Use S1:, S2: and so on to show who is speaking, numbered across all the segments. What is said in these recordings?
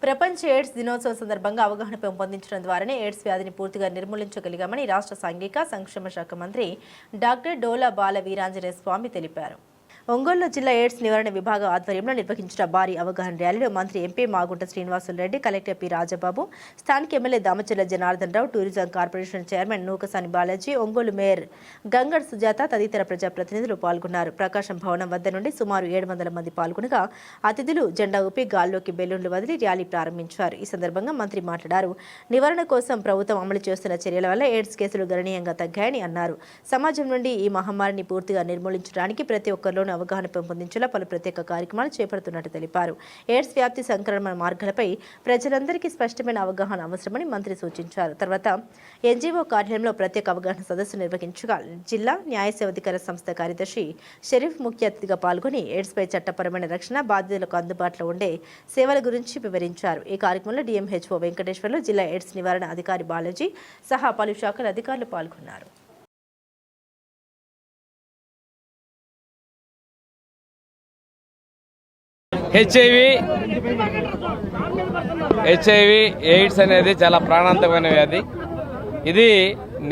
S1: ప్రపంచ ఎయిడ్స్ దినోత్సవం సందర్భంగా అవగాహన పెంపొందించడం ద్వారానే ఎయిడ్స్ వ్యాధిని పూర్తిగా నిర్మూలించగలిగామని రాష్ట్ర సాంఘిక సంక్షేమ శాఖ మంత్రి డాక్టర్ డోలా బాల వీరాంజనేయ స్వామి తెలిపారు. ఒంగోలు జిల్లా ఎయిడ్స్ నివారణ విభాగం ఆధ్వర్యంలో నిర్వహించిన భారీ అవగాహన ర్యాలీలో మంత్రి MP Magunta Srinivasulu Reddy, collector P Rajababu, స్థానిక MLA Damacharla Janardhan Rao, tourism corporation chairman Nukasani Balaji, Ongole mayor Gangada Sujatha తదితర ప్రజాప్రతినిధులు పాల్గొన్నారు. ప్రకాశం భవనం వద్ద నుండి సుమారు 700 మంది పాల్గొనగా అతిథులు జెండా ఊపి గాల్లోకి బెలూన్లు వదిలి ర్యాలీ ప్రారంభించారు. ఈ సందర్భంగా మంత్రి మాట్లాడారు. నివారణ కోసం ప్రభుత్వం అమలు చేస్తున్న చర్యల వల్ల ఎయిడ్స్ కేసులు గణనీయంగా తగ్గాయని అన్నారు. సమాజం నుండి ఈ మహమ్మారిని పూర్తిగా నిర్మూలించడానికి ప్రతి ఒక్కరిలోనూ అవగాహన పెంపొందించేలా పలు ప్రత్యేక కార్యక్రమాలు చేపడుతున్నట్టు తెలిపారు. ఎయిడ్స్ వ్యాప్తి సంక్రమణ మార్గాలపై ప్రజలందరికీ స్పష్టమైన అవగాహన అవసరమని మంత్రి సూచించారు. తర్వాత ఎన్జీఓ కార్యాలయంలో ప్రత్యేక అవగాహన సదస్సు నిర్వహించగా జిల్లా న్యాయ సేవాధికార సంస్థ కార్యదర్శి షరీఫ్ ముఖ్య అతిథిగా పాల్గొని ఎయిడ్స్పై చట్టపరమైన రక్షణ, బాధితులకు అందుబాటులో ఉండే సేవల గురించి వివరించారు. ఈ కార్యక్రమంలో డిఎంహెచ్ఓ వెంకటేశ్వర్లు, జిల్లా ఎయిడ్స్ నివారణ అధికారి బాలాజీ సహా పలు శాఖల అధికారులు పాల్గొన్నారు.
S2: హెచ్ఐవి ఎయిడ్స్ అనేది చాలా ప్రాణాంతకమైన వ్యాధి. ఇది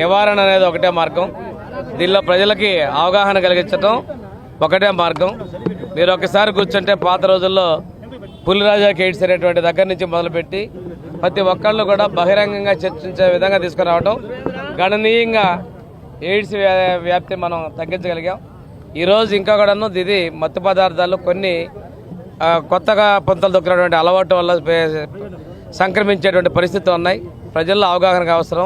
S2: నివారణ అనేది ఒకటే మార్గం. దీనిలో ప్రజలకి అవగాహన కలిగించడం ఒకటే మార్గం. మీరు ఒకసారి కూర్చుంటే పాత రోజుల్లో పులిరాజాకి ఎయిడ్స్ అనేటువంటి దగ్గర నుంచి మొదలుపెట్టి ప్రతి ఒక్కళ్ళు కూడా బహిరంగంగా చర్చించే విధంగా తీసుకురావడం గణనీయంగా ఎయిడ్స్ వ్యాప్తి మనం తగ్గించగలిగాం. ఈరోజు ఇంకా కూడాను ఇది మత్తు పదార్థాలు కొన్ని కొత్తగా పొంతలు దొక్కినటువంటి అలవాటు వల్ల సంక్రమించేటువంటి పరిస్థితులు ఉన్నాయి. ప్రజల్లో అవగాహన అవసరం.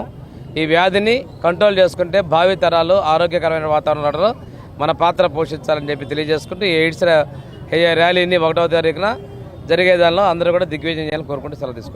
S2: ఈ వ్యాధిని కంట్రోల్ చేసుకుంటే భావి తరాలు ఆరోగ్యకరమైన వాతావరణంలో మన పాత్ర పోషించాలని చెప్పి తెలియజేసుకుంటూ ఈ ఎయిడ్స్ ర్యాలీని 1వ తారీఖున జరిగే దానిలో అందరూ కూడా దిగ్విజయం చేయాలని కోరుకుంటూ సెలవు తీసుకుంటాం.